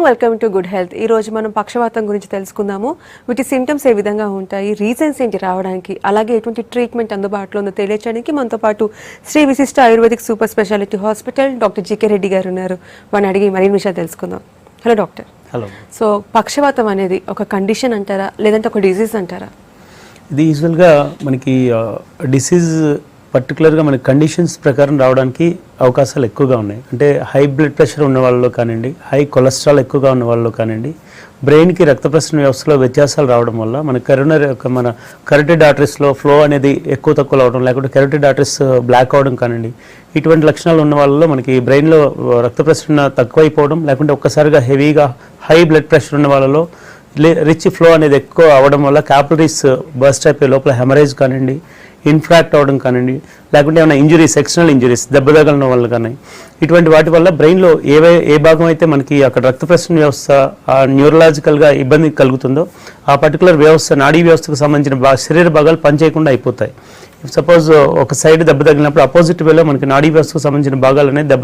Welcome to good health. ఈ రోజు మనం పక్షవాతం గురించి తెలుసుకుందాము. వీటి సింటమ్స్ ఏ విధంగా ఉంటాయి, రీజన్స్ ఏంటి రావడానికి, అలాగే ఎటువంటి ట్రీట్మెంట్ అందుబాటులో ఉందో తెలియచేయడానికి మనతో పాటు శ్రీ విశిష్ట ayurvedic super speciality hospital doctor GK Reddy గారు ఉన్నారు. వారిని అడిగి మరిన్ని విషయాలు తెలుసుకుందాం. Hello doctor. హలో. సో పక్షవాతం అనేది ఒక కండిషన్ అంటారా లేదంటే ఒక డిసీజ్ అంటారా? ఇది యూజువల్గా మనకి డిసీజ్ పర్టికులర్గా మనకి కండిషన్స్ ప్రకారం రావడానికి అవకాశాలు ఎక్కువగా ఉన్నాయి. అంటే హై బ్లడ్ ప్రెషర్ ఉన్న వాళ్ళలో కానివ్వండి, హై కొలెస్ట్రాల్ ఎక్కువగా ఉన్న వాళ్ళలో కానివ్వండి, బ్రెయిన్కి రక్త ప్రసరణ వ్యవస్థలో వ్యత్యాసాలు రావడం వల్ల మన కరోటిడ్ ఆర్టరీస్లో ఫ్లో అనేది ఎక్కువ తక్కువ అవడం, లేకుంటే కరోటిడ్ ఆర్టరీస్ బ్లాక్ అవడం కానివ్వండి, ఇటువంటి లక్షణాలు ఉన్న వాళ్ళలో మనకి బ్రెయిన్లో రక్త ప్రసరణ తక్కువైపోవడం, లేకుంటే ఒక్కసారిగా హెవీగా హై బ్లడ్ ప్రెషర్ ఉన్న వాళ్ళలో రిచ్ ఫ్లో అనేది ఎక్కువ అవడం వల్ల క్యాపిలరీస్ బర్స్ట్ అయిపోయి లోపల హెమరేజ్ కానివ్వండి, ఇన్ఫ్రాక్ట్ అవ్వడం కానివ్వండి, లేకుంటే ఏమైనా ఇంజురీస్, ఎక్స్టర్నల్ ఇంజురీస్, దెబ్బ తగలడం వల్ల కానీ, ఇటువంటి వాటి వల్ల బ్రెయిన్లో ఏ భాగం అయితే మనకి అక్కడ రక్త ప్రసరణ వ్యవస్థ న్యూరలాజికల్గా ఇబ్బంది కలుగుతుందో ఆ పర్టికులర్ వ్యవస్థ, నాడీ వ్యవస్థకు సంబంధించిన శరీర భాగాలు పనిచేయకుండా అయిపోతాయి. సపోజ్ ఒక సైడ్ దెబ్బ తగిలినప్పుడు అపోజిట్ వేలో మనకి నాడీ వ్యవస్థకు సంబంధించిన భాగాలు అనేది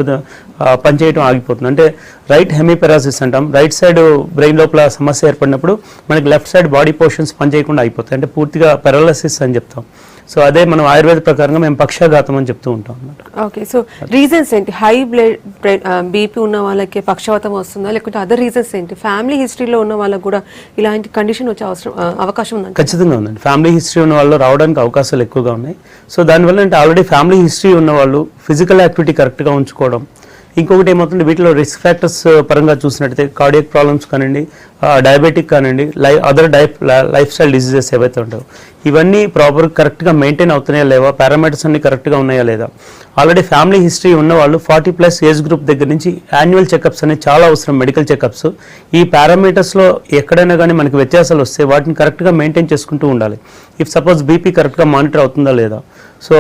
పనిచేయడం ఆగిపోతుంది. అంటే రైట్ హెమిపెరాసిస్ అంటాం. రైట్ సైడ్ బ్రెయిన్ లోపల సమస్య ఏర్పడినప్పుడు మనకి లెఫ్ట్ సైడ్ బాడీ పోర్షన్స్ పనిచేయకుండా అయిపోతాయి. అంటే పూర్తిగా పెరాలసిస్ అని చెప్తాం. సో అదే మనం ఆయుర్వేద ప్రకారంగా మేము పక్షాఘాతం అని చెప్తూ ఉంటాం అన్నమాట. ఓకే. సో రీజన్స్ ఏంటి? హై బ్లడ్ బీపీ ఉన్న వాళ్ళకి పక్షవాతం వస్తుందా, లేకుంటే అదర్ రీజన్స్ ఏంటి? ఫ్యామిలీ హిస్టరీలో ఉన్న వాళ్ళకి కూడా ఇలాంటి కండిషన్ వచ్చే అవకాశం ఉందండి? ఖచ్చితంగా ఉందండి. ఫ్యామిలీ హిస్టరీ ఉన్న వాళ్ళు రావడానికి అవకాశాలు ఎక్కువగా ఉన్నాయి. సో దానివల్ల అంటే ఆల్రెడీ ఫ్యామిలీ హిస్టరీ ఉన్న వాళ్ళు ఫిజికల్ యాక్టివిటీ కరెక్ట్గా ఉంచుకోవడం, ఇంకొకటి ఏమవుతుంది వీటిలో రిస్క్ ఫ్యాక్టర్స్ పరంగా చూసినట్టయితే కార్డియక్ ప్రాబ్లమ్స్ కానివ్వండి, డయాబెటిక్ కానివ్వండి, అదర్ లైఫ్ స్టైల్ డిసీజెస్ ఏవైతే ఉంటాయో ఇవన్నీ ప్రాపర్ కరెక్ట్గా మెయింటైన్ అవుతున్నాయా లేవా, పారామీటర్స్ అన్ని కరెక్ట్గా ఉన్నాయా లేదా. ఆల్రెడీ ఫ్యామిలీ హిస్టరీ ఉన్న వాళ్ళు 40+ ఏజ్ గ్రూప్ దగ్గర నుంచి యాన్యువల్ చెకప్స్ అనేది చాలా అవసరం, మెడికల్ చెకప్స్. ఈ పారామీటర్స్లో ఎక్కడైనా కానీ మనకి వ్యత్యాసాలు వస్తే వాటిని కరెక్ట్గా మెయింటైన్ చేసుకుంటూ ఉండాలి. ఇఫ్ సపోజ్ బీపీ కరెక్ట్గా మానిటర్ అవుతుందా లేదా, so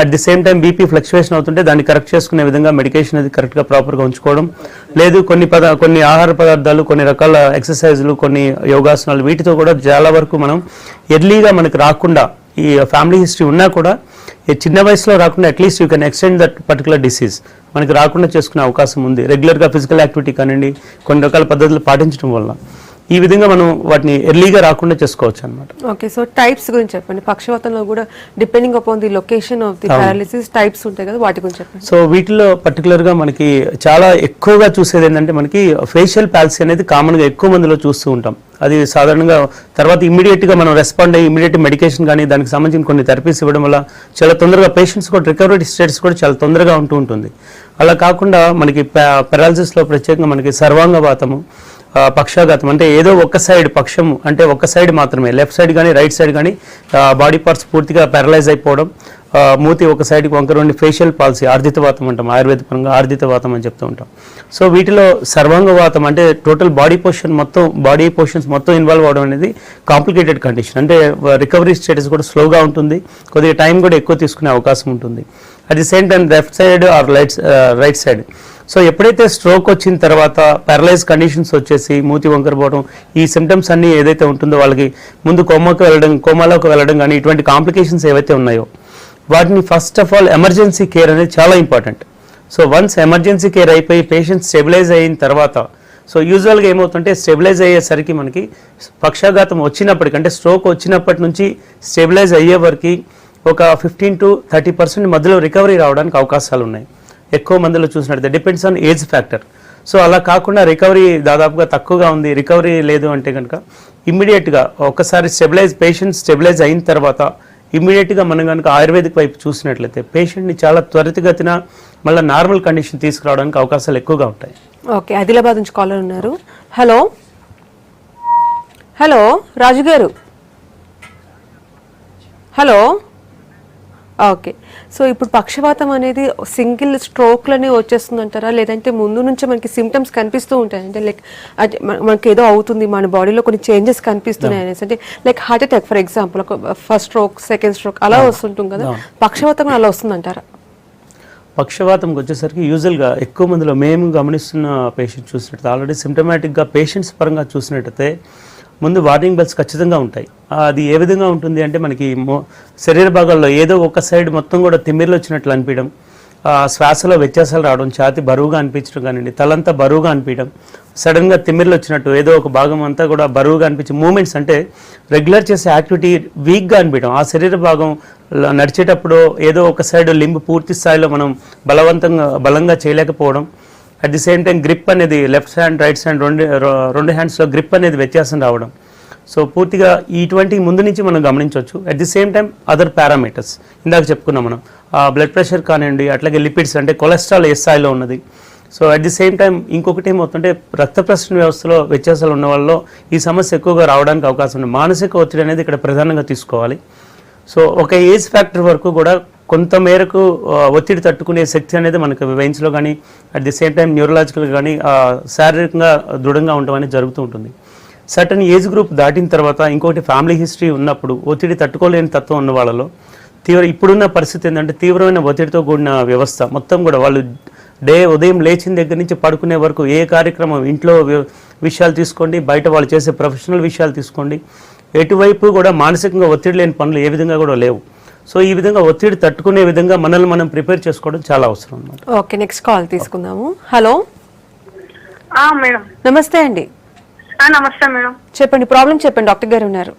at the same time BP fluctuation అవుతుంటే దాన్ని కరెక్ట్ చేసుకునే విధంగా మెడికేషన్ అది కరెక్ట్గా ప్రాపర్గా ఉంచుకోవడం, లేదు కొన్ని ఆహార పదార్థాలు, కొన్ని రకాల ఎక్సర్సైజులు, కొన్ని యోగాసనాలు, వీటితో కూడా చాలా వరకు మనం ఎర్లీగా మనకు రాకుండా, ఈ ఫ్యామిలీ హిస్టరీ ఉన్నా కూడా చిన్న వయసులో రాకుండా at least you can extend that particular disease మనకి రాకుండా చేసుకునే అవకాశం ఉంది. రెగ్యులర్గా ఫిజికల్ యాక్టివిటీ కానివ్వండి, కొన్ని రకాల పద్ధతులు పాటించడం వల్ల ఈ విధంగా మనం వాటిని ఎర్లీగా రాకుండా చేసుకోవచ్చు అనమాట. ఓకే. సో టైప్స్ గురించి చెప్పండి. పక్షవాతంలో కూడా depending upon the location of the paralysis types ఉంటాయి కదా, వాటి గురించి చెప్పండి. సో వీటిలో పర్టికులర్గా మనకి చాలా ఎక్కువగా చూసేది ఏంటంటే మనకి ఫేషియల్ పాలసీ అనేది కామన్గా ఎక్కువ మందిలో చూస్తూ ఉంటాం. అది సాధారణంగా తర్వాత ఇమీడియట్గా మనం రెస్పాండ్ అయ్యి ఇమీడియట్ మెడికేషన్ కానీ దానికి సంబంధించిన కొన్ని థెరపీస్ ఇవ్వడం వల్ల చాలా తొందరగా పేషెంట్స్ కూడా రికవరీ స్టేట్స్ కూడా చాలా తొందరగా ఉంటుంది. అలా కాకుండా మనకి పెరాలసిస్లో ప్రత్యేకంగా మనకి సర్వాంగవాతము, పక్షాఘాతం అంటే ఏదో ఒక సైడ్ పక్షం అంటే ఒక సైడ్ మాత్రమే, లెఫ్ట్ సైడ్ కానీ రైట్ సైడ్ కానీ బాడీ పార్ట్స్ పూర్తిగా పారలైజ్ అయిపోవడం, మూతి ఒక సైడ్కి వంకర ఉండి ఫేషియల్ పాలసీ, ఆర్జితవాతం అంటాం, ఆయుర్వేద పరంగా ఆర్జితవాతం అని చెప్తూ ఉంటాం. సో వీటిలో సర్వాంగవాతం అంటే టోటల్ బాడీ పోర్షన్స్ మొత్తం ఇన్వాల్వ్ అవడం అనేది కాంప్లికేటెడ్ కండిషన్. అంటే రికవరీ స్టేటస్ కూడా స్లోగా ఉంటుంది, కొద్దిగా టైం కూడా ఎక్కువ తీసుకునే అవకాశం ఉంటుంది. At the same time left side or right side. So ఎప్పుడైతే స్ట్రోక్ వచ్చిన తర్వాత పారలైజ్ కండిషన్స్ వచ్చేసి మూతి వంకరపోవడం, ఈ సిమ్టమ్స్ అన్నీ ఏదైతే ఉంటుందో వాళ్ళకి ముందు కోమాలోకి వెళ్ళడం కానీ ఇటువంటి కాంప్లికేషన్స్ ఏవైతే ఉన్నాయో వాటిని first of all emergency care అనేది చాలా important. So once emergency care అయిపోయి పేషెంట్ స్టెబిలైజ్ అయిన తర్వాత, సో యూజువల్గా ఏమవుతుంటే స్టెబిలైజ్ అయ్యేసరికి మనకి పక్షాఘాతం వచ్చినప్పటికంటే స్ట్రోక్ వచ్చినప్పటి నుంచి స్టెబిలైజ్ అయ్యే వరకు ఒక 15 to 30% మధ్యలో రికవరీ రావడానికి అవకాశాలు ఉన్నాయి. ఎక్కువ మందిలో చూసినట్లయితే depends on age factor. So అలా కాకుండా రికవరీ దాదాపుగా తక్కువగా ఉంది, రికవరీ లేదు అంటే కనుక ఇమ్మీడియట్గా ఒకసారి పేషెంట్ స్టెబిలైజ్ అయిన తర్వాత ఇమ్మీడియట్గా మనం కనుక ఆయుర్వేదిక్ వైపు చూసినట్లయితే పేషెంట్ని చాలా త్వరితగతిన మళ్ళీ నార్మల్ కండిషన్ తీసుకురావడానికి అవకాశాలు ఎక్కువగా ఉంటాయి. ఓకే. ఆదిలాబాద్ నుంచి కాలర్ ఉన్నారు. హలో రాజు గారు. హలో. ఓకే. సో ఇప్పుడు పక్షవాతం అనేది సింగిల్ స్ట్రోక్లోనే వచ్చేస్తుంది అంటారా, లేదంటే ముందు నుంచి మనకి సిమ్టమ్స్ కనిపిస్తూ ఉంటాయి? అంటే లైక్ మనకి ఏదో అవుతుంది, మన బాడీలో కొన్ని చేంజెస్ కనిపిస్తున్నాయి అనేసి, అంటే like heart attack for example, ఒక ఫస్ట్ స్ట్రోక్, సెకండ్ స్ట్రోక్ అలా వస్తుంటుంది కదా, పక్షవాతం అలా వస్తుంది అంటారా? పక్షవాతంకి వచ్చేసరికి యూజువల్గా ఎక్కువ మందిలో మేము గమనిస్తున్న పేషెంట్ చూసినట్టు ఆల్రెడీ సిమ్టమాటిక్గా పేషెంట్స్ పరంగా చూసినట్టయితే ముందు వార్నింగ్ బెల్స్ ఖచ్చితంగా ఉంటాయి. అది ఏ విధంగా ఉంటుంది అంటే మనకి శరీర భాగాల్లో ఏదో ఒక సైడ్ మొత్తం కూడా తిమ్మిర్లు వచ్చినట్లు అనిపించడం, శ్వాసలో వ్యత్యాసాలు రావడం, ఛాతి బరువుగా అనిపించడం కానివ్వండి, తలంతా బరువుగా అనిపించడం, సడన్గా తిమ్మిర్లు వచ్చినట్టు ఏదో ఒక భాగం అంతా కూడా బరువుగా అనిపించే మూమెంట్స్, అంటే రెగ్యులర్ చేసే యాక్టివిటీ వీక్గా అనిపించడం, ఆ శరీర భాగం నడిచేటప్పుడు ఏదో ఒక సైడ్ లింబ్ పూర్తి స్థాయిలో మనం బలంగా చేయలేకపోవడం, at the same time grip అనేది లెఫ్ట్ హ్యాండ్ రైట్ హ్యాండ్ రెండు హ్యాండ్స్లో గ్రిప్ అనేది వ్యత్యాసం రావడం. సో పూర్తిగా ఇటువంటి ముందు నుంచి మనం గమనించవచ్చు. At the same time other parameters ఇందాక చెప్పుకున్నాం మనం, బ్లడ్ ప్రెషర్ కానివ్వండి, అట్లాగే లిపిడ్స్ అంటే కొలెస్ట్రాల్ ఏ స్థాయిలో ఉన్నది. So at the same time ఇంకొకటి ఏమవుతుంటే రక్త ప్రసరణ వ్యవస్థలో వ్యత్యాసాలు ఉన్న వాళ్ళలో ఈ సమస్య ఎక్కువగా రావడానికి అవకాశం ఉంది. మానసిక ఒత్తిడి అనేది ఇక్కడ ప్రధానంగా తీసుకోవాలి. సో ఒక ఏజ్ ఫ్యాక్టర్ వరకు కూడా కొంత మేరకు ఒత్తిడి తట్టుకునే శక్తి అనేది మనకు వెయిన్స్లో కానీ at the same time neurological కానీ శారీరకంగా దృఢంగా ఉండడం అనేది జరుగుతూ ఉంటుంది. సర్టన్ ఏజ్ గ్రూప్ దాటిన తర్వాత ఇంకొకటి ఫ్యామిలీ హిస్టరీ ఉన్నప్పుడు ఒత్తిడి తట్టుకోలేని తత్వం ఉన్న వాళ్ళలో ఇప్పుడున్న పరిస్థితి ఏంటంటే తీవ్రమైన ఒత్తిడితో కూడిన వ్యవస్థ మొత్తం కూడా వాళ్ళు ఉదయం లేచిన దగ్గర నుంచి పడుకునే వరకు ఏ కార్యక్రమం, ఇంట్లో విషయాలు తీసుకోండి, బయట వాళ్ళు చేసే ప్రొఫెషనల్ విషయాలు తీసుకోండి, ఎటువైపు కూడా మానసికంగా ఒత్తిడి లేని పనులు ఏ విధంగా కూడా లేవు. సో ఈ విధంగా ఒత్తిడి తట్టుకునే విధంగా మనల్ని మనం ప్రిపేర్ చేసుకోవడం చాలా అవసరం అన్నమాట. ఓకే, నెక్స్ట్ కాల్ తీసుకుందాము. Hello madam. నమస్తే అండి. నమస్తే మేడం. చెప్పండి, ప్రాబ్లం చెప్పండి, డాక్టర్ గారు ఉన్నారు.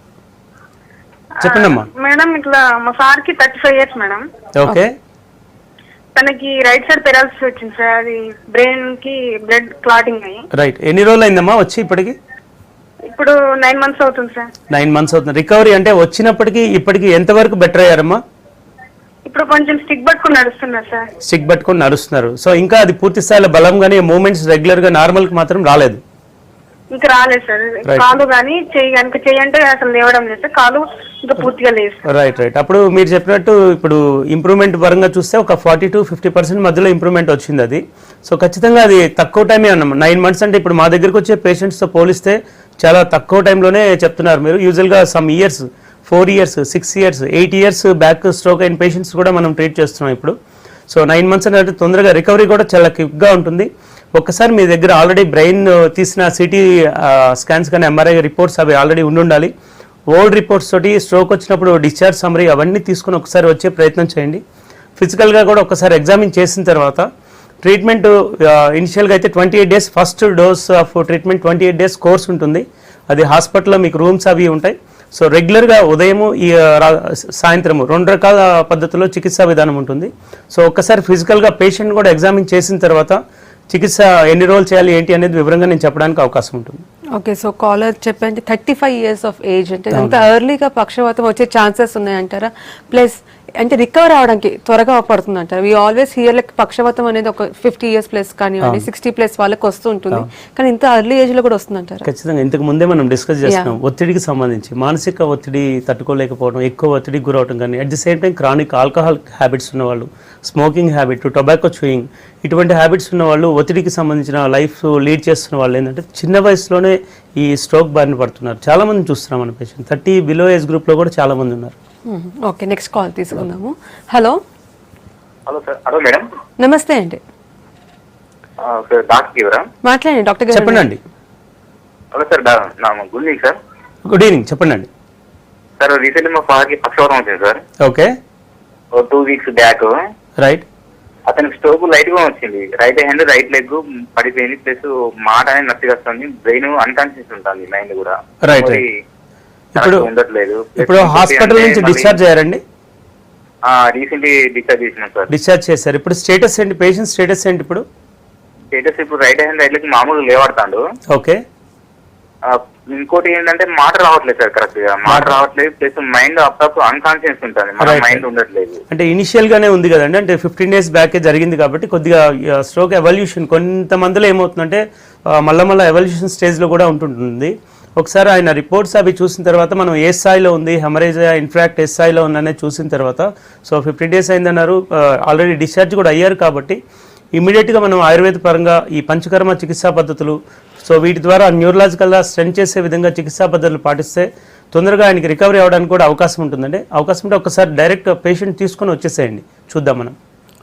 చెప్పండమ్మా. మేడం ఇట్లా మా సార్ కి 35 years మేడం. ఓకే. తనకి రైట్ సైడ్ పెరాలసిస్ వచ్చింది సార్. అది బ్రెయిన్ కి బ్లడ్ క్లాటింగ్ అయ్యి. రైట్. ఎన్ని రోజులు అయిందమ్మా వచ్చి ఇప్పటికి? ఇప్పుడు 9 months అవుతుంది సార్. 9 months అవుతుంది. రికవరీ అంటే వచ్చినప్పటికీ ఇప్పటికి ఎంతవరకు బెటర్ అయ్యారమ్మా? ఇప్పుడు కొంచెం స్టిక్ పట్టుకుని నడుస్తున్నారు సార్. స్టిక్ పట్టుకుని నడుస్తున్నారు. సో ఇంకా అది పూర్తి స్థాయిలో బలంగానే మూమెంట్స్ రెగ్యులర్ గా నార్మల్ కి మాత్రం రాలేదు. ఇంకా రాలేదు సార్. కాలు కానీ చెయ్యి అంటే అసలు లేవడం లేదు సార్. కాలు ఇంకా పూర్తిగా లేదు. రైట్. అప్పుడు మీరు చెప్పినట్టు ఇప్పుడు ఇంప్రూవ్మెంట్ పరంగా చూస్తే ఒక 40 to 50% మధ్యలో ఇంప్రూవ్మెంట్ వచ్చింది అది. సో ఖచ్చితంగా అది తక్కువ టైమే అన్నాం. 9 months అంటే ఇప్పుడు మా దగ్గరకు వచ్చే పేషెంట్స్తో పోలిస్తే చాలా తక్కువ టైంలోనే చెప్తున్నారు మీరు. యూజువల్గా some years 4 years 6 years 8 years back stroke అయిన పేషెంట్స్ కూడా మనం ట్రీట్ చేస్తున్నాం ఇప్పుడు. సో 9 months అంటే తొందరగా రికవరీ కూడా చాలా క్విక్గా ఉంటుంది. ఒక్కసారి మీ దగ్గర ఆల్రెడీ బ్రెయిన్ తీసిన సిటీ స్కాన్స్ కానీ ఎంఆర్ఐ రిపోర్ట్స్ అవి ఆల్రెడీ ఉండాలి. ఓల్డ్ రిపోర్ట్స్ తోటి స్ట్రోక్ వచ్చినప్పుడు డిశ్చార్జ్ సమ్మరీ అవన్నీ తీసుకుని ఒకసారి వచ్చే ప్రయత్నం చేయండి. ఫిజికల్గా కూడా ఒకసారి ఎగ్జామిన్ చేసిన తర్వాత ట్రీట్మెంట్ ఇనిషియల్గా అయితే 28 days first dose of treatment 28 days course ఉంటుంది. అది హాస్పిటల్లో మీకు రూమ్స్ అవి ఉంటాయి. సో రెగ్యులర్గా ఉదయము ఈ సాయంత్రము 2 రకాల పద్ధతుల్లో చికిత్సా విధానం ఉంటుంది. సో ఒక్కసారి ఫిజికల్గా పేషెంట్ కూడా ఎగ్జామిన్ చేసిన తర్వాత చికిత్స ఎన్ని రోజులు చేయాలి ఏంటి అనేది వివరంగా నేను చెప్పడానికి అవకాశం ఉంటుంది. ఓకే, సో కాలర్ చెప్పండి 35 years of age అంటే అంత ఎర్లీగా పక్షవాతం వచ్చే ఛాన్సెస్ ఉన్నాయంటారా? ప్లస్ అంటే రికవర్ అవడానికి త్వరగా పడుతుంది అంటారు. వీ ఆల్వేస్ హియర్ లైక్ పక్షవాతం అనేది ఒక 50 years ప్లస్ కానివ్వండి 60+ వాళ్ళకి వస్తూ ఉంటుంది, కానీ ఇంత ఎర్లీ ఏజ్ లో కూడా వస్తుంది అంటారు. ఖచ్చితంగా ఇంతకు ముందే మనం డిస్కస్ చేస్తున్నాం ఒత్తిడికి సంబంధించి. మానసిక ఒత్తిడి తట్టుకోలేకపోవడం, ఎక్కువ ఒత్తిడికి గురవడం కానీ, at the same time chronic alcohol habits ఉన్నవాళ్ళు, స్మోకింగ్ హ్యాబిట్, టొబాకో చూయింగ్ ఇటువంటి హ్యాబిట్స్ ఉన్న వాళ్ళు, ఒత్తిడికి సంబంధించిన లైఫ్ లీడ్ చేస్తున్న వాళ్ళు ఏంటంటే చిన్న వయసులోనే ఈ స్ట్రోక్ బారిన పడుతున్నారు. చాలా మంది చూస్తున్నాం మన పేషెంట్ 30 below ఏజ్ గ్రూప్ లో కూడా చాలా మంది ఉన్నారు. ఓకే, నెక్స్ట్ కాల్ తీసుకుందాము. Hello sir. Hello madam. నమస్తే అండి. మాట్లాడండి డాక్టర్ గారు. చెప్పండి అండి. Hello sir. Good evening sir. Good evening, చెప్పండి అండి. సార్ రీసెంట్లీ మా ఫాదర్కి పక్షవాతం వచ్చింది sir. Okay. 2 weeks back. Right. అతనికి స్ట్రోక్ లైట్ గా వచ్చింది. రైట్ హ్యాండ్ రైట్ లెగ్ పడిపోయింది. ప్లస్ మాట అనేది నచ్చిగా వస్తుంది. బ్రెయిన్ అన్కాన్షియస్ ఉంటుంది. మైండ్ కూడా రైట్. ఇప్పుడు ఉండట్లేదు. ఇప్పుడు హాస్పిటల్ నుంచి డిశ్చార్జ్ అయ్యారండి? రీసెంట్లీ డిశ్చార్జ్ చేసినాం సార్. డిశ్చార్జ్ చేశారు. ఇప్పుడు స్టేటస్ ఏంటి? పేషెంట్ స్టేటస్ ఏంటి ఇప్పుడు? స్టేటస్ ఇప్పుడు రైట్ హ్యాండ్ రైట్ లెగ్ మామూలుగా లేవాడుతాడు. ఓకే. ఇంకోటి ఏంటంటే మాట రావట్లేదు సార్. కరెక్ట్ గా మాట రావట్లేదు. ప్లస్ మైండ్ అప్పుడప్పుడు అన్కాన్షియస్ ఉంటుంది. మన మైండ్ ఉండట్లేదు. అంటే ఇనిషియల్ గానే ఉంది కదండి, అంటే 15 days బ్యాకే జరిగింది కాబట్టి కొద్దిగా స్ట్రోక్ ఎవల్యూషన్ కొంతమందిలో ఏమవుతుందంటే మళ్ళా ఎవల్యూషన్ స్టేజ్ లో కూడా ఉంటుంటుంది. ఒకసారి ఆయన రిపోర్ట్స్ అవి చూసిన తర్వాత మనం ఏ స్థాయిలో ఉంది, హెమరేజ్ ఇన్ఫాక్ట్ ఏ స్థాయిలో ఉందనేది చూసిన తర్వాత, సో 15 days అయిందన్నారు, ఆల్రెడీ డిశ్చార్జ్ కూడా అయ్యారు కాబట్టి ఇమీడియట్గా మనం ఆయుర్వేద పరంగా ఈ పంచకర్మ చికిత్సా పద్ధతులు, సో వీటి ద్వారా న్యూరలాజికల్గా స్ట్రెంత్ చేసే విధంగా చికిత్సా పద్ధతులు పాటిస్తే తొందరగా ఆయనకి రికవరీ అవడానికి కూడా అవకాశం ఉంటుందండి. అవకాశం ఉంటే ఒకసారి డైరెక్ట్ పేషెంట్ తీసుకొని వచ్చేసేయండి, చూద్దాం మనం.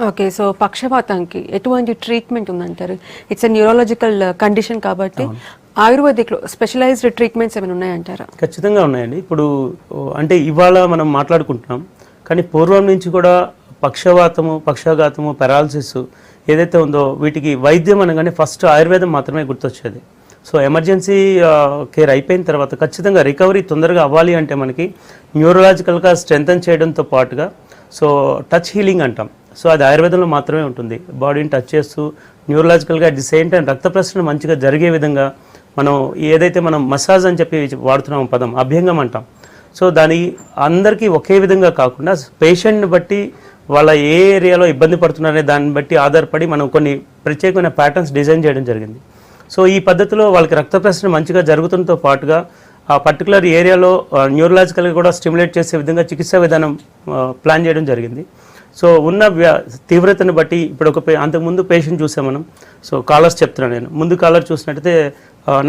ఓకే, సో పక్షవాతానికి ఎటువంటి ట్రీట్మెంట్ ఉందంటారు? ఇట్స్ ఎ న్యూరాలజికల్ కండిషన్ కాబట్టి ఆయుర్వేదిక్లో స్పెషలైజ్డ్ ట్రీట్మెంట్స్ ఏమైనా ఉన్నాయంటారా? ఖచ్చితంగా ఉన్నాయండి. ఇప్పుడు అంటే ఇవాళ మనం మాట్లాడుకుంటున్నాం, కానీ పూర్వం నుంచి కూడా పక్షాఘాతము పెరాలసిస్ ఏదైతే ఉందో వీటికి వైద్యం అనగానే ఫస్ట్ ఆయుర్వేదం మాత్రమే గుర్తొచ్చేది. సో ఎమర్జెన్సీ కేర్ అయిపోయిన తర్వాత ఖచ్చితంగా రికవరీ తొందరగా అవ్వాలి అంటే మనకి న్యూరలాజికల్గా స్ట్రెంథన్ చేయడంతో పాటుగా సో టచ్ హీలింగ్ అంటాం. సో అది ఆయుర్వేదంలో మాత్రమే ఉంటుంది. బాడీని టచ్ చేస్తూ న్యూరలాజికల్గా అట్ ది సేమ్ టైం రక్త ప్రసరణ మంచిగా జరిగే విధంగా మనం ఏదైతే మనం మసాజ్ అని చెప్పి వాడుతున్నాం పదం అభ్యంగం అంటాం. సో దాని అందరికీ ఒకే విధంగా కాకుండా పేషెంట్ని బట్టి వాళ్ళ ఏ ఏరియాలో ఇబ్బంది పడుతున్నారనే దాన్ని బట్టి ఆధారపడి మనం కొన్ని ప్రత్యేకమైన ప్యాటర్న్స్ డిజైన్ చేయడం జరిగింది. సో ఈ పద్ధతిలో వాళ్ళకి రక్త ప్రసరణ మంచిగా జరుగుతుంతో పాటుగా ఆ పర్టికులర్ ఏరియాలో న్యూరలాజికల్గా కూడా స్టిమ్యులేట్ చేసే విధంగా చికిత్సా విధానం ప్లాన్ చేయడం జరిగింది. సో ఉన్న తీవ్రతను బట్టి ఇప్పుడు అంతకుముందు పేషెంట్ చూసాం మనం. సో కాలర్స్ చెప్తున్నాను నేను. ముందు కాలర్ చూసినట్టయితే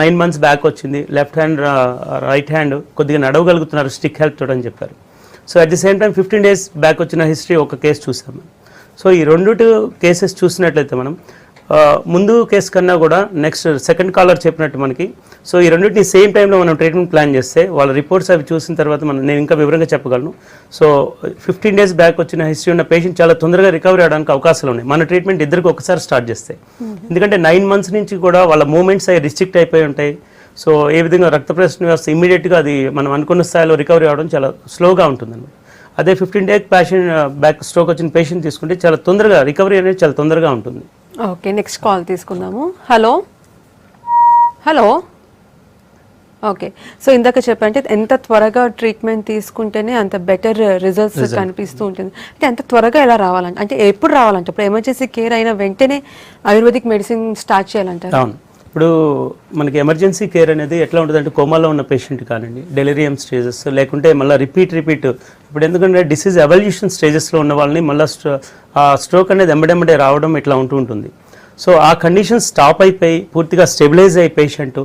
9 months బ్యాక్ వచ్చింది, లెఫ్ట్ హ్యాండ్ రైట్ హ్యాండ్ కొద్దిగా నడవగలుగుతున్నారు స్టిక్ హెల్ప్ తోడని చెప్పారు. So at the same time 15 days back వచ్చిన హిస్టరీ ఒక కేసు చూసాము. సో ఈ 2 కేసెస్ చూసినట్లయితే మనం ముందు కేసు కన్నా కూడా నెక్స్ట్ సెకండ్ కాలర్ చెప్పినట్టు మనకి సో ఈ రెండింటిని సేమ్ టైంలో మనం ట్రీట్మెంట్ ప్లాన్ చేస్తే వాళ్ళ రిపోర్ట్స్ అవి చూసిన తర్వాత నేను ఇంకా వివరంగా చెప్పగలను. సో 15 days బ్యాక్ వచ్చిన హిస్టరీ ఉన్న పేషెంట్ చాలా తొందరగా రికవరీ అవడానికి అవకాశాలు ఉన్నాయి మన ట్రీట్మెంట్ ఇద్దరికి ఒకసారి స్టార్ట్ చేస్తే. ఎందుకంటే 9 months నుంచి కూడా వాళ్ళ మూమెంట్స్ అవి రిస్ట్రిక్ట్ అయిపోయి ఉంటాయి. సో ఏ విధంగా రక్త ప్రసరణ వ్యవస్థ ఇమీడియట్గా అది మనం అనుకున్న స్థాయిలో రికవరీ అవడం చాలా స్లోగా ఉంటుందండి. అదే 15 days పేషెంట్ బ్యాక్ స్ట్రోక్ వచ్చిన పేషెంట్ తీసుకుంటే చాలా తొందరగా రికవరీ అనేది చాలా తొందరగా ఉంటుంది. ఓకే, నెక్స్ట్ కాల్ తీసుకుందాము. Hello hello okay. సో ఇందాక చెప్పంటే ఎంత త్వరగా ట్రీట్మెంట్ తీసుకుంటేనే అంత బెటర్ రిజల్ట్స్ కనిపిస్తూ ఉంటుంది. అంటే అంత త్వరగా ఎలా రావాలంటే అంటే ఎప్పుడు రావాలంటే ఇప్పుడు ఎమర్జెన్సీ కేర్ అయిన వెంటనే ఆయుర్వేదిక్ మెడిసిన్ స్టార్ట్ చేయాలంటారు. అవును, ఇప్పుడు మనకి ఎమర్జెన్సీ కేర్ అనేది ఎట్లా ఉంటుందంటే కోమాలో ఉన్న పేషెంట్ కానివ్వండి, డెలిరియం స్టేజెస్ లేకుంటే మళ్ళీ రిపీట్ ఇప్పుడు ఎందుకంటే డిసీజ్ ఎవల్యూషన్ స్టేజెస్లో ఉన్న వాళ్ళని మళ్ళీ ఆ స్ట్రోక్ అనేది ఎంబడెంబడే రావడం ఇట్లా ఉంటుంది. సో ఆ కండిషన్ స్టాప్ అయిపోయి పూర్తిగా స్టెబిలైజ్ అయ్యి పేషెంట్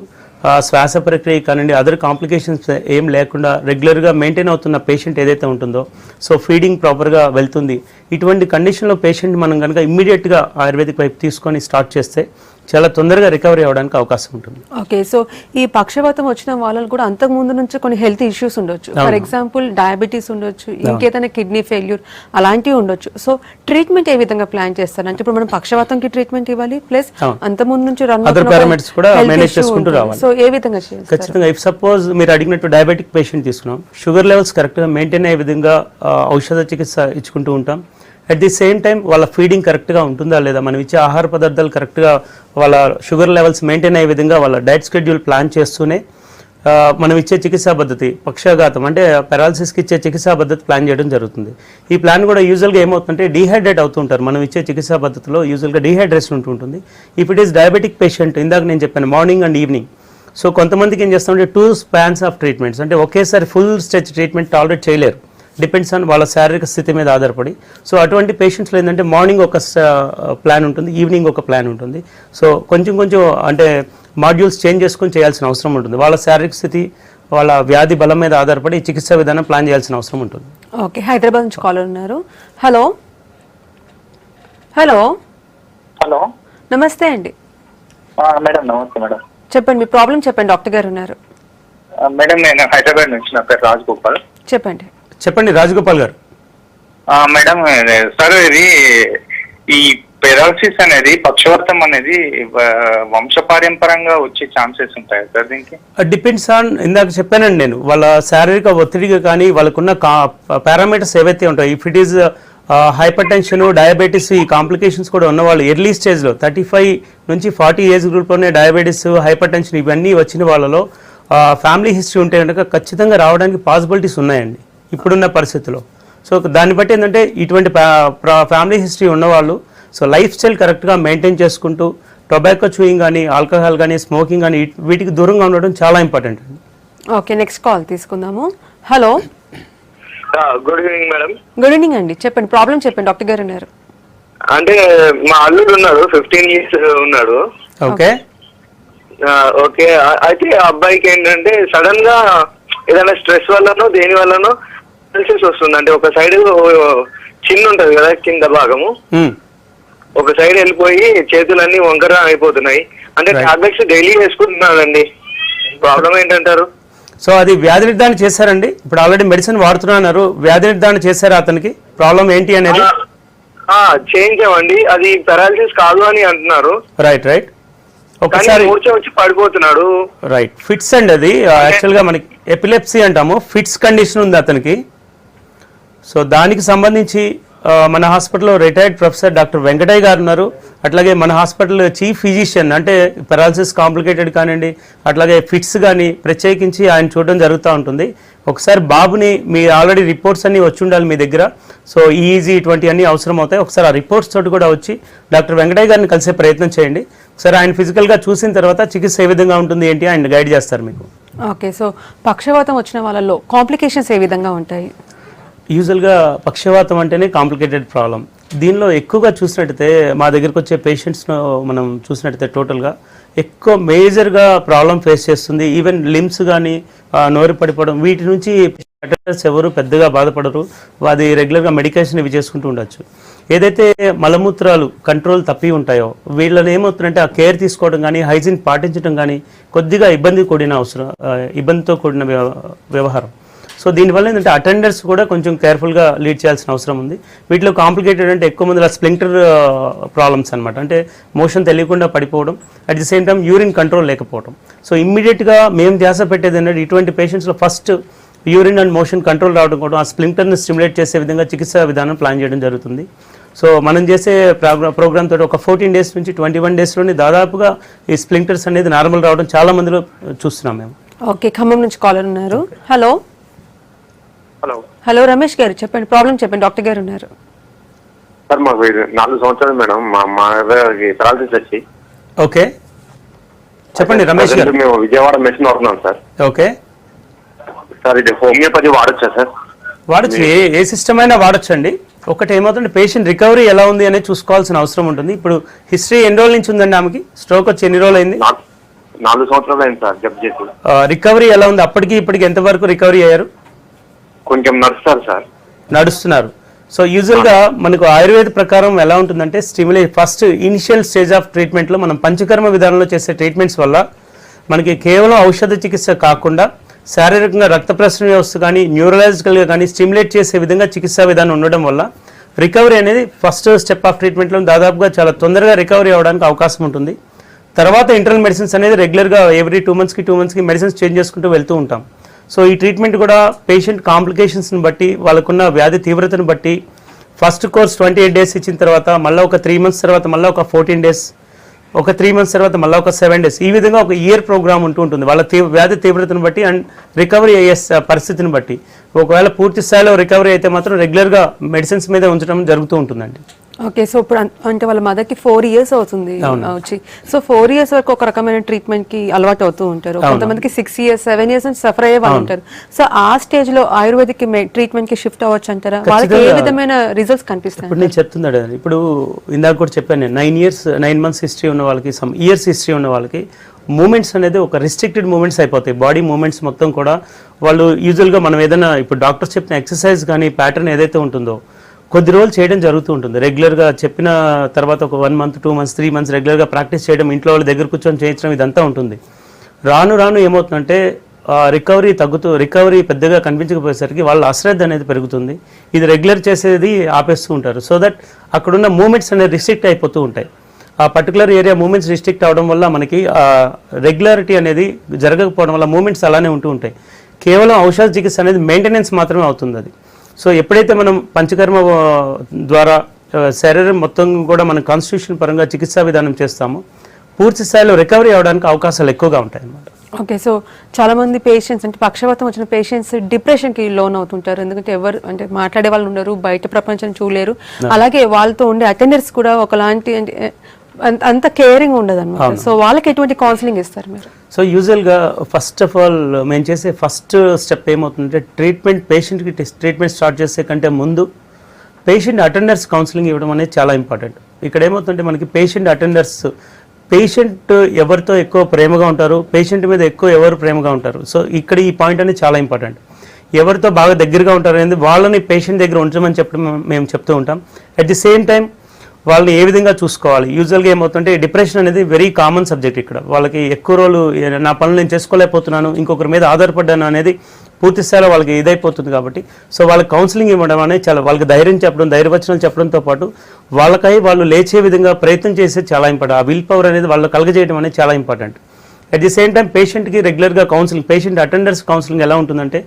శ్వాస ప్రక్రియ కానివ్వండి అదర్ కాంప్లికేషన్స్ ఏం లేకుండా రెగ్యులర్గా మెయింటైన్ అవుతున్న పేషెంట్ ఏదైతే ఉంటుందో సో ఫీడింగ్ ప్రాపర్గా వెళ్తుంది. ఇటువంటి కండిషన్లో పేషెంట్ మనం కనుక ఇమ్మీడియట్గా ఆయుర్వేదిక్ వైపు తీసుకొని స్టార్ట్ చేస్తే చాలా తొందరగా రికవరీ అవ్వడానికి అవకాశం ఉంటుంది. ఓకే, సో ఈ పక్షవాతం వచ్చిన వాళ్ళకి కూడా అంతకు ముందు నుంచి కొన్ని హెల్త్ ఇష్యూస్ ఉండొచ్చు. ఫర్ ఎగ్జాంపుల్ డయాబెటీస్ ఉండొచ్చు, ఇంకేదైనా కిడ్నీ ఫెయిల్యూర్ అలాంటివి ఉండొచ్చు. సో ట్రీట్మెంట్ ఏ విధంగా ప్లాన్ చేస్తారు అంటే ఇప్పుడు మనం పక్షవాతంకి ట్రీట్మెంట్ ఇవ్వాలి ప్లస్ అంత ముందు నుంచి అదర్ పారామీటర్స్ కూడా మేనేజ్ చేసుకుంటూ రావాలి. సో ఏ విధంగా చేయాలి? ఖచ్చితంగా ఇఫ్ సపోజ్ మీరు అడిగినట్టు డయాబెటిక్ పేషెంట్ తీసుకున్నాం, షుగర్ లెవెల్స్ కరెక్ట్గా మెయింటైన్ అయ్యే విధంగా ఔషధ చికిత్స ఇచ్చుకుంటూ ఉంటాం. అట్ ది సేమ్ టైం వాళ్ళ ఫీడింగ్ కరెక్ట్గా ఉంటుందా లేదా, మనం ఇచ్చే ఆహార పదార్థాలు కరెక్ట్గా వాళ్ళ షుగర్ లెవెల్స్ మెయింటైన్ అయ్యే విధంగా వాళ్ళ డైట్ షెడ్యూల్ ప్లాన్ చేస్తూనే మనం ఇచ్చే చికిత్సా పద్ధతి పక్షాఘాతం అంటే పెరాలసిస్కి ఇచ్చే చికిత్సా పద్ధతి ప్లాన్ చేయడం జరుగుతుంది. ఈ ప్లాన్ కూడా యూజువల్గా ఏమవుతుందంటే డీహైడ్రేట్ అవుతుంటారు. మనం ఇచ్చే చికిత్సా పద్ధతిలో యూజువల్గా డీహైడ్రేషన్ ఉంటుంటుంది. If it is diabetic patient ఇందాక నేను చెప్పాను మార్నింగ్ అండ్ ఈవినింగ్. సో కొంతమందికి ఏం చేస్తామంటే 2 spans ఆఫ్ ట్రీట్మెంట్స్ అంటే ఒకేసారి ఫుల్ స్ట్రెచ్ ట్రీట్మెంట్ టాలరేట్ చేయలేరు, డిపెండ్స్ ఆన్ వాళ్ళ శారీరక స్థితి మీద ఆధారపడి. సో అటువంటి పేషెంట్స్లో ఏంటంటే మార్నింగ్ ఒక ప్లాన్ ఉంటుంది, ఈవినింగ్ ఒక ప్లాన్ ఉంటుంది. సో కొంచెం అంటే మాడ్యూల్స్ చేంజ్ చేసుకొని చేయాల్సిన అవసరం ఉంటుంది. వాళ్ళ శారీరక స్థితి వాళ్ళ వ్యాధి బలం మీద ఆధారపడి చికిత్సా విధానం ప్లాన్ చేయాల్సిన అవసరం ఉంటుంది. ఓకే, హైదరాబాద్ నుంచి కాలర్ ఉన్నారు. హలో హలో హలో నమస్తే అండి. మేడం నమస్తే మేడం. చెప్పండి మీ ప్రాబ్లం చెప్పండి, డాక్టర్ గారు ఉన్నారు. మేడం నేను హైదరాబాద్ నుంచి, నా పేరు రాజగోపాల్. చెప్పండి రాజగోపాల్ గారు. మేడం సార్ ఇది ఈ పెరాలసిస్ అనేది పక్షవాతం అనేది వంశపారంపరంగా వచ్చే ఛాన్సెస్ ఉంటాయి సార్ దీనికి? డిపెండ్స్ ఆన్ ఇందాక చెప్పానండి నేను వాళ్ళ శారీరక ఒత్తిడిగా కానీ వాళ్ళకున్న పారామీటర్స్ ఏవైతే ఉంటాయి. If it is hyper tension diabetes ఈ కాంప్లికేషన్స్ కూడా ఉన్నవాళ్ళు ఎర్లీ స్టేజ్లో 35 నుంచి 40 ఏజ్ గ్రూప్లోనే డయాబెటీస్ హైపర్ టెన్షన్ ఇవన్నీ వచ్చిన వాళ్ళలో ఫ్యామిలీ హిస్టరీ ఉంటే కనుక ఖచ్చితంగా రావడానికి పాసిబిలిటీస్ ఉన్నాయండి ఇప్పుడున్న పరిస్థితిలో. సో దాన్ని బట్టి ఏంటంటే ఇటువంటి ఫ్యామిలీ హిస్టరీ ఉన్నవాళ్ళు సో లైఫ్ స్టైల్ కరెక్ట్గా మెయింటైన్ చేసుకుంటూ టొబాకో చూయింగ్ కానీ ఆల్కహాల్ కానీ స్మోకింగ్ కానీ వీటికి దూరంగా ఉండడం చాలా ఇంపార్టెంట్ అండి. ఓకే, నెక్స్ట్ కాల్ తీసుకుందాము. Hello good evening madam. Good evening అండి, చెప్పండి ప్రాబ్లం చెప్పండి, డాక్టర్ గారు ఉన్నారు. అంటే మా అల్లుడు ఉన్నారు, 15 years ఉన్నాడు. ఓకే ఓకే, అయితే ఆ అబ్బాయికి ఏంటంటే సడన్ గా ఏదైనా స్ట్రెస్ వల్లనో దేని వల్లనో పెరాలసిస్ వస్తుంది. అంటే ఒక సైడ్ చిన్న ఉంటది కదా కింద భాగము, ఒక సైడ్ వెళ్ళిపోయి చేతులన్నీ వంకర అయిపోతున్నాయి. అంటే టాబ్లెట్స్ డైలీ వేసుకుంటున్నానండి, ప్రాబ్లం ఏంటంటారు? సో అది వ్యాధి నిర్ధారణ చేశారండి? ఇప్పుడు ఆల్రెడీ మెడిసిన్ వాడుతున్నారు, వ్యాధి నిర్ధారణ చేశారా అతనికి? ప్రాబ్లం ఏంటి అనేది చేయించామండి, అది పారాలిసిస్ కాదు అని అంటున్నారు. రైట్ కానీ ఒకసారి మూర్ఛ వచ్చి పడిపోతున్నాడు. రైట్ ఫిట్స్ అండి, అది యాక్చువల్గా మనకి ఎపిలెప్సీ అంటాము, ఫిట్స్ కండిషన్ ఉంది అతనికి. సో దానికి సంబంధించి మన హాస్పిటల్లో రిటైర్డ్ ప్రొఫెసర్ డాక్టర్ వెంకటయ్య గారు ఉన్నారు. అట్లాగే మన హాస్పిటల్ చీఫ్ ఫిజిషియన్, అంటే పారాలసిస్ కాంప్లికేటెడ్ కానివ్వండి, అట్లాగే ఫిట్స్ కానీ ప్రత్యేకించి ఆయన చూడడం జరుగుతూ ఉంటుంది. ఒకసారి బాబుని మీ ఆల్రెడీ రిపోర్ట్స్ అన్నీ వచ్చి ఉండాలి మీ దగ్గర. సో ఈజీ ఇటువంటి అన్నీ అవసరం అవుతాయి. ఒకసారి ఆ రిపోర్ట్స్ తోటి కూడా వచ్చి డాక్టర్ వెంకటయ్య గారిని కలిసే ప్రయత్నం చేయండి. ఒకసారి ఆయన ఫిజికల్గా చూసిన తర్వాత చికిత్స ఏ విధంగా ఉంటుంది ఏంటి ఆయన గైడ్ చేస్తారు మీకు. ఓకే, సో పక్షవాతం వచ్చిన వాళ్ళలో కాంప్లికేషన్స్ ఏ విధంగా ఉంటాయి? యూజువల్గా పక్షవాతం అంటేనే కాంప్లికేటెడ్ ప్రాబ్లం. దీనిలో ఎక్కువగా చూసినట్టయితే మా దగ్గరకు వచ్చే పేషెంట్స్ను మనం చూసినట్టయితే టోటల్గా ఎక్కువ మేజర్గా ప్రాబ్లం ఫేస్ చేస్తుంది. ఈవెన్ లిమ్స్ కానీ నోరు పడిపోవడం, వీటి నుంచి అటెండర్స్ ఎవరు పెద్దగా బాధపడరు. అది రెగ్యులర్గా మెడికేషన్ ఇవి చేసుకుంటూ ఉండొచ్చు. ఏదైతే మలమూత్రాలు కంట్రోల్ తప్పి ఉంటాయో వీళ్ళని ఏమవుతుందంటే ఆ కేర్ తీసుకోవడం కానీ హైజీన్ పాటించడం కానీ కొద్దిగా ఇబ్బందితో కూడిన వ్యవహారం. సో దీనివల్ల ఏంటంటే అటెండర్స్ కూడా కొంచెం కేర్ఫుల్గా లీడ్ చేయాల్సిన అవసరం ఉంది. వీటిలో కాంప్లికేటెడ్ అంటే ఎక్కువ మంది స్ప్లింటర్ ప్రాబ్లమ్స్ అనమాట, అంటే మోషన్ తెలియకుండా పడిపోవడం, at the same time urine control లేకపోవడం. సో ఇమ్మీడియట్గా మేము ధ్యాస పెట్టేది ఏంటంటే ఇటువంటి పేషెంట్స్లో first urine and motion control రావడం కూడా ఆ స్ప్లింటర్ని స్టిమ్యులేట్ చేసే విధంగా చికిత్సా విధానం ప్లాన్ చేయడం జరుగుతుంది. సో మనం చేసే ప్రోగ్రామ్ తోటి ఒక 14 days నుంచి 21 daysలోని దాదాపుగా ఈ స్ప్లింటర్స్ అనేది నార్మల్ రావడం చాలా మందిలో చూస్తున్నాం మేము. ఓకే, ఖమ్మం నుంచి కాలర్ ఉన్నారు. హలో హలో హలో రమేష్ గారు చెప్పండి, ప్రాబ్లం చెప్పండి, డాక్టర్ గారు ఉన్నారు. సార్ మాకు 4 సంవత్సరాలు మేడం, మా పారాలసిస్ వచ్చి. ఓకే చెప్పండి రమేష్ గారు. మేము విజయవాడ మెషిన్ వాడుతున్నాం సార్. ఓకే సార్ ఇది హోమియోపతి వాడచ్చా సార్? వాడచ్చు, ఏ సిస్టమ్ అయినా వాడచ్చు అండి. ఒకటి ఏమవుతుంది, పేషెంట్ రికవరీ ఎలా ఉంది అనేది చూసుకోవాల్సిన అవసరం ఉంటుంది. ఇప్పుడు హిస్టరీ ఎన్ని రోజుల నుంచి ఉందండి ఆమెకి? స్ట్రోక్ వచ్చి ఎన్ని రోజులు అయింది? 4 సంవత్సరాలు అయింది సార్ జబ్ చేసి. రికవరీ ఎలా ఉంది? అప్పటికి ఇప్పటికి ఎంతవరకు రికవరీ అయ్యారు? కొంచెం నడుస్తారు సార్. నడుస్తున్నారు. సో యూజువల్గా మనకు ఆయుర్వేద ప్రకారం ఎలా ఉంటుందంటే ఫస్ట్ ఇనిషియల్ స్టేజ్ ఆఫ్ ట్రీట్మెంట్లో మనం పంచకర్మ విధానంలో చేసే ట్రీట్మెంట్స్ వల్ల మనకి కేవలం ఔషధ చికిత్స కాకుండా శారీరకంగా రక్త ప్రసరణ వ్యవస్థ కానీ న్యూరలాజికల్గా కానీ స్టిమ్యులేట్ చేసే విధంగా చికిత్సా విధానం ఉండడం వల్ల రికవరీ అనేది ఫస్ట్ స్టెప్ ఆఫ్ ట్రీట్మెంట్లో దాదాపుగా చాలా తొందరగా రికవరీ అవ్వడానికి అవకాశం ఉంటుంది. తర్వాత ఇంటర్నల్ మెడిసిన్స్ అనేది రెగ్యులర్గా ఎవ్రీ 2 monthsకి మెడిసిన్స్ చేంజ్ చేసుకుంటూ వెళ్తూ ఉంటాం. సో ఈ ట్రీట్మెంట్ కూడా పేషెంట్ కాంప్లికేషన్స్ని బట్టి వాళ్ళకున్న వ్యాధి తీవ్రతను బట్టి ఫస్ట్ కోర్స్ 28 days ఇచ్చిన తర్వాత మళ్ళీ ఒక 3 months తర్వాత మళ్ళీ ఒక 14 days, ఒక 3 months తర్వాత మళ్ళీ ఒక 7 days, ఈ విధంగా ఒక ఇయర్ ప్రోగ్రామ్ ఉంటూ ఉంటుంది వాళ్ళ వ్యాధి తీవ్రతను బట్టి అండ్ రికవరీ అయ్యే పరిస్థితిని బట్టి. ఒకవేళ పూర్తి స్థాయిలో రికవరీ అయితే మాత్రం రెగ్యులర్గా మెడిసిన్స్ మీద ఉంచడం జరుగుతూ ఉంటుందండి. ఓకే, సో ఇప్పుడు అంటే వాళ్ళ మదర్కి 4 years అవుతుంది వచ్చి. సో 4 years వరకు ఒక రకమైన ట్రీట్మెంట్ కి అలవాటు అవుతూ ఉంటారు. కొంతమందికి 6 years 7 years నుంచి సఫర్ అయ్యే వాళ్ళు ఉంటారు. సో ఆ స్టేజ్ లో ఆయుర్వేదిక్ ట్రీట్మెంట్ కి షిఫ్ట్ అవ్వచ్చు అంటారా? వాళ్ళకి ఏ విధమైన రిజల్ట్స్ కనిపిస్తాయి? ఇప్పుడు నేను చెప్తున్నాడు, ఇప్పుడు ఇందాక కూడా చెప్పాను నేను 9 months హిస్టరీ ఉన్న వాళ్ళకి, సమ్ ఇయర్స్ హిస్టరీ ఉన్న వాళ్ళకి మూమెంట్స్ అనేది ఒక రిస్ట్రిక్టెడ్ మూమెంట్స్ అయిపోతాయి. బాడీ మూమెంట్స్ మొత్తం కూడా వాళ్ళు యూజువల్గా మనం ఏదైనా ఇప్పుడు డాక్టర్స్ చెప్పిన ఎక్సర్సైజ్ కానీ ప్యాటర్న్ ఏదైతే ఉంటుందో కొద్ది రోజులు చేయడం జరుగుతూ ఉంటుంది. రెగ్యులర్గా చెప్పిన తర్వాత ఒక 1 month 2 months 3 months రెగ్యులర్గా ప్రాక్టీస్ చేయడం, ఇంట్లో వాళ్ళ దగ్గర కూర్చొని చేయించడం, ఇదంతా ఉంటుంది. రాను రాను ఏమవుతుందంటే రికవరీ పెద్దగా కనిపించకపోయేసరికి వాళ్ళ అశ్రద్ధ అనేది పెరుగుతుంది. ఇది రెగ్యులర్ చేసేది ఆపేస్తూ ఉంటారు. సో దట్ అక్కడున్న మూమెంట్స్ అనేది రిస్ట్రిక్ట్ అయిపోతూ ఉంటాయి. ఆ పర్టికులర్ ఏరియా మూమెంట్స్ రిస్ట్రిక్ట్ అవడం వల్ల మనకి రెగ్యులారిటీ అనేది జరగకపోవడం వల్ల మూమెంట్స్ అలానే ఉంటూ ఉంటాయి. కేవలం ఔషధ చికిత్స అనేది మెయింటెనెన్స్ మాత్రమే అవుతుంది అది. సో ఎప్పుడైతే మనం పంచకర్మ ద్వారా శరీరం మొత్తం కూడా మనం కాన్స్టిట్యూషన్ పరంగా చికిత్సా విధానం చేస్తామో పూర్తి స్థాయిలో రికవరీ అవడానికి అవకాశాలు ఎక్కువగా ఉంటాయి అన్నమాట. ఓకే, సో చాలా మంది పేషెంట్స్ అంటే పక్షవాతం వచ్చిన పేషెంట్స్ డిప్రెషన్కి లోన్ అవుతుంటారు. ఎందుకంటే ఎవరు అంటే మాట్లాడే వాళ్ళు ఉండరు, బయట ప్రపంచం చూడలేరు. అలాగే వాళ్ళతో ఉండే అటెండర్స్ కూడా ఒకలాంటి అంటే అంత కేరింగ్ ఉండదు అనమాట. సో వాళ్ళకి ఎటువంటి కౌన్సిలింగ్ ఇస్తారు మీరు? సో యూజువల్గా ఫస్ట్ ఆఫ్ ఆల్ మేము చేసే ఫస్ట్ స్టెప్ ఏమవుతుందంటే పేషెంట్కి ట్రీట్మెంట్ స్టార్ట్ చేసే కంటే ముందు పేషెంట్ అటెండర్స్ కౌన్సిలింగ్ ఇవ్వడం అనేది చాలా ఇంపార్టెంట్. ఇక్కడ ఏమవుతుందంటే మనకి పేషెంట్ ఎవరితో ఎక్కువ ప్రేమగా ఉంటారు, పేషెంట్ మీద ఎక్కువ ఎవరు ప్రేమగా ఉంటారు. సో ఇక్కడ ఈ పాయింట్ అనేది చాలా ఇంపార్టెంట్. ఎవరితో బాగా దగ్గరగా ఉంటారు అనేది వాళ్ళని పేషెంట్ దగ్గర ఉంచమని చెప్పడం మేము చెప్తూ ఉంటాం. అట్ ది సేమ్ టైం వాళ్ళని ఏ విధంగా చూసుకోవాలి. యూజువల్గా ఏమవుతుంటే డిప్రెషన్ అనేది వెరీ కామన్ సబ్జెక్ట్. ఇక్కడ వాళ్ళకి ఎక్కువ రోజులు నా పనులు నేను చేసుకోలేకపోతున్నాను, ఇంకొకరి మీద ఆధారపడ్డాను అనేది పూర్తి స్థాయిలో వాళ్ళకి ఇదైపోతుంది కాబట్టి సో వాళ్ళకి కౌన్సిలింగ్ ఇవ్వడం అనేది చాలా వాళ్ళకి ధైర్యం చెప్పడం, ధైర్యవచనాలు చెప్పడంతో పాటు వాళ్ళకై వాళ్ళు లేచే విధంగా ప్రయత్నం చేసేది చాలా ఇంపార్టెంట్. ఆ విల్ పవర్ అనేది వాళ్ళు కలగజేయడం అనేది చాలా important. At the same time పేషెంట్కి రెగ్యులర్గా కౌన్సిలింగ్, పేషెంట్ అటెండర్స్ కౌన్సిలింగ్ ఎలా ఉంటుందంటే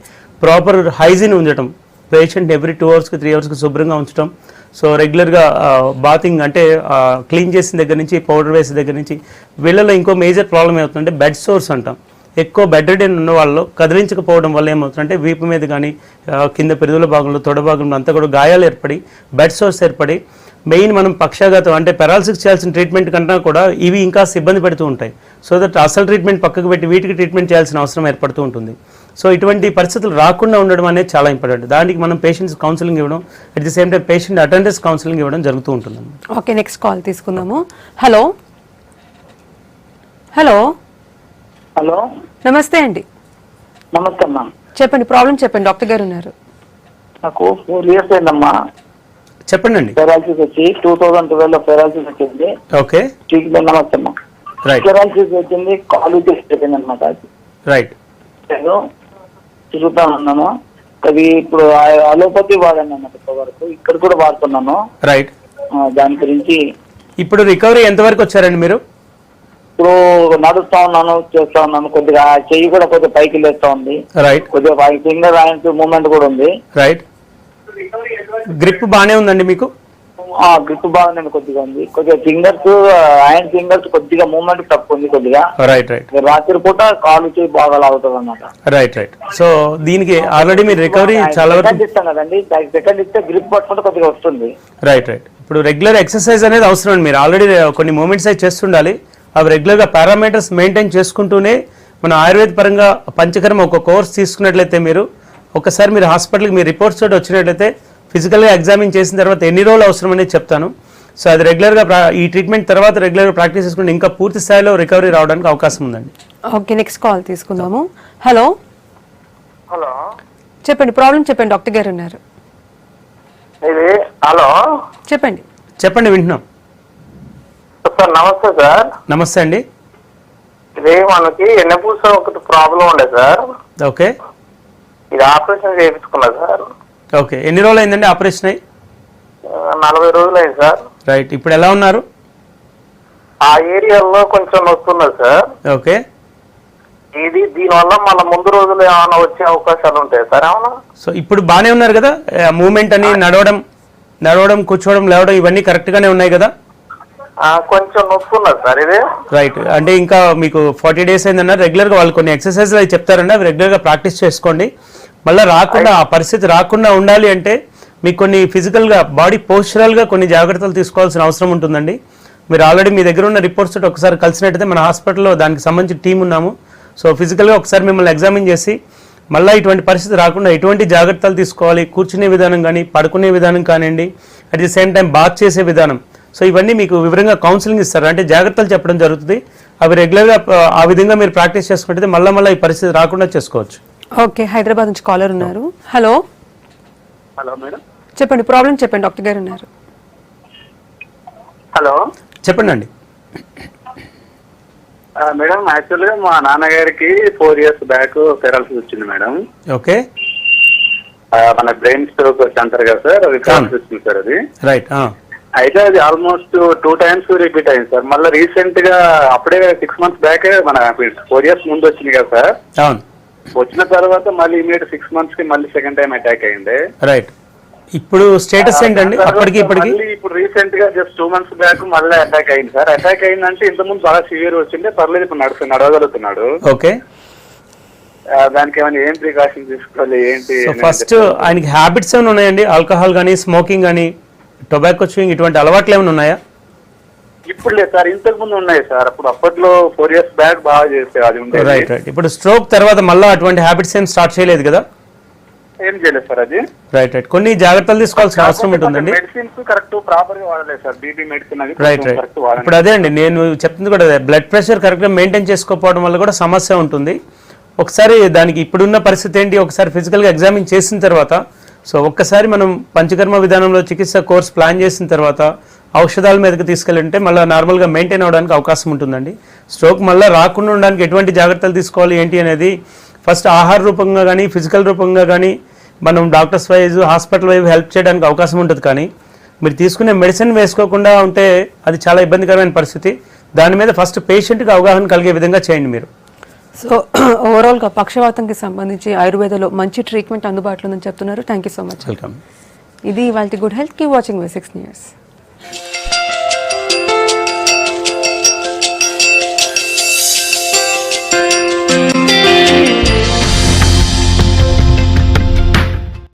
ప్రాపర్ హైజీన్ ఉంచడం, పేషెంట్ ఎవ్రీ 2 అవర్స్కి 3 అవర్స్కి శుభ్రంగా ఉంచడం. సో రెగ్యులర్గా బాతింగ్ అంటే క్లీన్ చేసిన దగ్గర నుంచి, పౌడర్ వేసిన దగ్గర నుంచి. వీళ్ళలో ఇంకో మేజర్ ప్రాబ్లం ఏమవుతుందంటే బెడ్ సోర్స్ అంటాం. ఎక్కువ బెడ్ రెడీ ఉన్న వాళ్ళు కదిలించకపోవడం వల్ల ఏమవుతుందంటే వీపు మీద కానీ కింద పెరుదుల భాగంలో, తొడ భాగంలో అంతా కూడా గాయాలు ఏర్పడి బెడ్ సోర్స్ ఏర్పడి మెయిన్ మనం పక్షాఘాతం అంటే పెరాలసిస్ చేయాల్సిన ట్రీట్మెంట్ కన్నా కూడా ఇవి ఇంకా ఇబ్బంది పెడుతూ ఉంటాయి. సో దట్ అసలు ట్రీట్మెంట్ పక్కకు పెట్టి వీటికి ట్రీట్మెంట్ చేయాల్సిన అవసరం ఏర్పడుతూ ఉంటుంది. సో ఇటువంటి పరిస్థితులు రాకుండా ఉండడం అనేది చాలా ఇంపార్టెంట్. దానికి మనం పేషెంట్స్ కౌన్సిలింగ్ ఇవ్వడం, at the same time patient attenders counselling ఇవ్వడం జరుగుతూ ఉంటుంది. ఓకే, నెక్స్ట్ కాల్ తీసుకుందాము. హలో హలో హలో, నమస్తే అండి. నమస్తే అమ్మా. చెప్పండి, ప్రాబ్లం చెప్పండి, డాక్టర్ గారు ఉన్నారు. నాకు 4 years అయిందమ్మా చెప్పండి అండి. పెరాలసిస్ వచ్చి 2012 పెరాలసిస్ వచ్చింది. ఓకే, ట్రీట్మెంట్ నమస్తే అమ్మా. రైట్ పెరాలసిస్ వచ్చింది, కాలు అయిపోయింది అనమాట. రైట్ తిరుగుతా ఉన్నాను. అది ఇప్పుడు అలోపతి వాడాను అన్నమాట ఇప్పటివరకు. ఇక్కడ కూడా వాడుతున్నాను. రైట్, దాని గురించి ఇప్పుడు రికవరీ ఎంతవరకు వచ్చారండి మీరు? ఇప్పుడు నడుస్తా ఉన్నాను, చేస్తా ఉన్నాను. కొద్దిగా చెయ్యి కూడా కొద్దిగా పైకి లేస్తా ఉంది. రైట్, కొద్దిగా ఫింగర్ హ్యాండ్స్ మూవ్మెంట్ కూడా ఉంది. రైట్, గ్రిప్ బాగానే ఉందండి మీకు? గ్రిప్ బాగుందండి, కొద్దిగా ఉంది. కొద్దిగా ఫింగర్స్, హ్యాండ్ ఫింగర్స్ కొద్దిగా మూవ్మెంట్ తక్కువ ఉంది కొద్దిగా. రైట్ రైట్, రాత్రి పూట కాలు చేయి బాగా లాగుతుంది అన్నమాట. Right right. సో దీనికి ఆల్రెడీ మీరు రికవరీ చాలా వరకు ఇస్తాం కదండి, సెకండ్ ఇస్తే గ్రిప్ పట్టుకుంటే కొద్దిగా వస్తుంది. Right right. ఇప్పుడు రెగ్యులర్ ఎక్సర్సైజ్ అనేది అవసరం అండి. మీరు ఆల్రెడీ కొన్ని మూమెంట్స్ అయితే చేస్తుండాలి. అవి రెగ్యులర్గా పారామీటర్స్ మెయింటైన్ చేసుకుంటూనే మన ఆయుర్వేద పరంగా పంచకర్మ ఒక కోర్స్ తీసుకున్నట్లయితే మీరు ఒకసారి మీరు హాస్పిటల్కి మీ రిపోర్ట్స్ తోటి వచ్చినట్లయితే ఫిజికల్గా ఎగ్జామిన్ చేసిన తర్వాత ఎన్ని రోజులు అవసరం అనేది చెప్తాను. సో అది రెగ్యులర్గా ఈ ట్రీట్మెంట్ తర్వాత రెగ్యులర్గా ప్రాక్టీస్ చేసుకుంటే ఇంకా పూర్తి స్థాయిలో రికవరీ రావడానికి అవకాశం ఉందండి. ఓకే, నెక్స్ట్ కాల్ తీసుకుందాము. హలో హలో, చెప్పండి, ప్రాబ్లం చెప్పండి, డాక్టర్ గారు ఉన్నారు. ఇది హలో చెప్పండి. చెప్పండి, వింటున్నాం సార్. నమస్తే సార్. నమస్తే అండి. ఇది మనకి ఎన్నెపూస ఒకటి ప్రాబ్లం ఉండే సార్. ఓకే, ఇది ఆపరేషన్ చేయించుకున్నా సార్. ఓకే, ఎన్ని రోజులు అయిందండి ఆపరేషన్ అయ్యి? 40 రోజులు అయింది సార్. రైట్, ఇప్పుడు ఎలా ఉన్నారు? ఆ ఏరియాలో కొంచెం వస్తున్నది సార్. ఓకే, దీనివల్ల మన ముందు రోజులు ఏమైనా వచ్చే అవకాశాలు ఉంటాయి సార్? ఏమన్నా? సో ఇప్పుడు బాగానే ఉన్నారు కదా? మూమెంట్ అని నడవడం కూర్చోవడం లేవడం ఇవన్నీ కరెక్ట్గానే ఉన్నాయి కదా? కొంచెం నొప్పున్నది సార్ ఇది. రైట్, అంటే ఇంకా మీకు 40 days అయిందన్నారు. రెగ్యులర్గా వాళ్ళు కొన్ని ఎక్సర్సైజ్లు అవి చెప్తారండి, అవి రెగ్యులర్గా ప్రాక్టీస్ చేసుకోండి. మళ్ళీ రాకుండా ఆ పరిస్థితి రాకుండా ఉండాలి అంటే మీకు కొన్ని ఫిజికల్గా బాడీ పోస్చరల్గా కొన్ని జాగ్రత్తలు తీసుకోవాల్సిన అవసరం ఉంటుందండి. మీరు ఆల్రెడీ మీ దగ్గర ఉన్న రిపోర్ట్స్ తోటి ఒకసారి కలిసినట్టయితే మన హాస్పిటల్లో దానికి సంబంధించిన టీం ఉన్నాము. సో ఫిజికల్గా ఒకసారి మిమ్మల్ని ఎగ్జామిన్ చేసి మళ్ళీ ఇటువంటి పరిస్థితి రాకుండా ఎటువంటి జాగ్రత్తలు తీసుకోవాలి, కూర్చునే విధానం కానీ పడుకునే విధానం కానివ్వండి, at the same time bath చేసే విధానం, సో ఇవన్నీ మీకు వివరంగా కౌన్సిలింగ్ ఇస్తారు. అంటే జాగ్రత్తలు చెప్పడం జరుగుతుంది. అవి రెగ్యులర్గా ఆ విధంగా మీరు ప్రాక్టీస్ చేసుకుంటే మళ్ళీ ఈ పరిస్థితి రాకుండా చేసుకోవచ్చు. ఓకే, హైదరాబాద్ నుంచి కాలర్ ఉన్నారు. హలో హలో మేడం, చెప్పండి, ప్రాబ్లం చెప్పండి, డాక్టర్ గారు ఉన్నారు. హలో చెప్పండి అండి. మేడం, యాక్చువల్గా మా నాన్నగారికి 4 years బ్యాక్ పెరాలసిస్ వచ్చింది మేడం. ఓకే, మన బ్రెయిన్ స్ట్రోక్ అంటారు కదా సార్, అది పెరాలసిస్ వచ్చింది సార్. అది రైట్. అయితే అది ఆల్మోస్ట్ 2 times రిపీట్ అయింది సార్. మళ్ళీ రీసెంట్ గా అప్పుడే 6 months బ్యాక్ మన 4 years ముందు వచ్చింది కదా సార్. అవును, వచ్చిన తర్వాత మళ్ళీ ఇమీడియట్ 6 months కి మళ్ళీ సెకండ్ టైం అటాక్ అయింది. రైట్. ఇప్పుడు స్టేటస్ ఏంటండి అప్పటికి ఇప్పటికి? ఇప్పుడు రీసెంట్ గా జస్ట్ 2 months బ్యాక్ మళ్ళీ అటాక్ అయింది సార్. అటాక్ అయిందంటే ఇంతకుముందు బాగా సివియర్ వచ్చిందే, పర్లేదు ఇప్పుడు నడవగలుగుతున్నాడు. ఓకే, దానికి ఏమైనా ఏం ప్రికాషన్ తీసుకోవాలి ఏంటి? ఫస్ట్ ఆయనకి హ్యాబిట్స్ ఏమైనా ఉన్నాయండి? ఆల్కహాల్ కానీ, స్మోకింగ్ కానీ, టొబాకో చూయింగ్ ఇటువంటి అలవాట్లు ఏమైనా ఉన్నాయా? ఇప్పుడు లేదు సార్, ఇంతకు ముందు ఉన్నాయి సార్. అప్పట్లో 4 years బ్యాక్ బాగా చేసేది అది ఉండేది. Right right. ఇప్పుడు స్ట్రోక్ తర్వాత మళ్ళీ అటువంటి హ్యాబిట్స్ ఏం స్టార్ట్ చేయలేదు కదా? ఏం చేయలేదు సార్ అది. రైట్ రైట్, కొన్ని జాగ్రత్తలు తీసుకోవాల్సిన అవసరం ఉంటుందండి. మెడిసిన్స్ కరెక్ట్ ప్రాపర్ గా వాడలేదు సార్. బీపీ మెడిసిన్ అది రైట్ రైట్. ఇప్పుడు అదే అండి నేను చెప్తుంది కూడా అదే, బ్లడ్ ప్రెషర్ కరెక్ట్గా మెయింటైన్ చేసుకోకపోవడం వల్ల కూడా సమస్య ఉంటుంది. ఒకసారి దానికి ఇప్పుడున్న పరిస్థితి ఏంటి ఒకసారి ఫిజికల్గా ఎగ్జామిన్ చేసిన తర్వాత, సో ఒక్కసారి మనం పంచకర్మ విధానంలో చికిత్స కోర్స్ ప్లాన్ చేసిన తర్వాత ఔషధాల మీదకి తీసుకెళ్ళంటే మళ్ళీ నార్మల్గా మెయింటైన్ అవ్వడానికి అవకాశం ఉంటుందండి. స్ట్రోక్ మళ్ళీ రాకుండా ఉండడానికి ఎటువంటి జాగ్రత్తలు తీసుకోవాలి ఏంటి అనేది ఫస్ట్ ఆహార రూపంగా కానీ ఫిజికల్ రూపంగా కానీ మనం doctors wise hospital wise help చేయడానికి అవకాశం ఉంటుంది. కానీ మీరు తీసుకునే మెడిసిన్ వేసుకోకుండా ఉంటే అది చాలా ఇబ్బందికరమైన పరిస్థితి. దాని మీద ఫస్ట్ పేషెంట్కి అవగాహన కలిగే విధంగా చేయండి మీరు. సో ఓవరాల్గా పక్షవాతంకి సంబంధించి ఆయుర్వేదలో మంచి ట్రీట్మెంట్ అందుబాటులో ఉందని చెప్తున్నారు. Thank you so much. Welcome. ఇది ఇవాళ good health. Keep watching V6 News.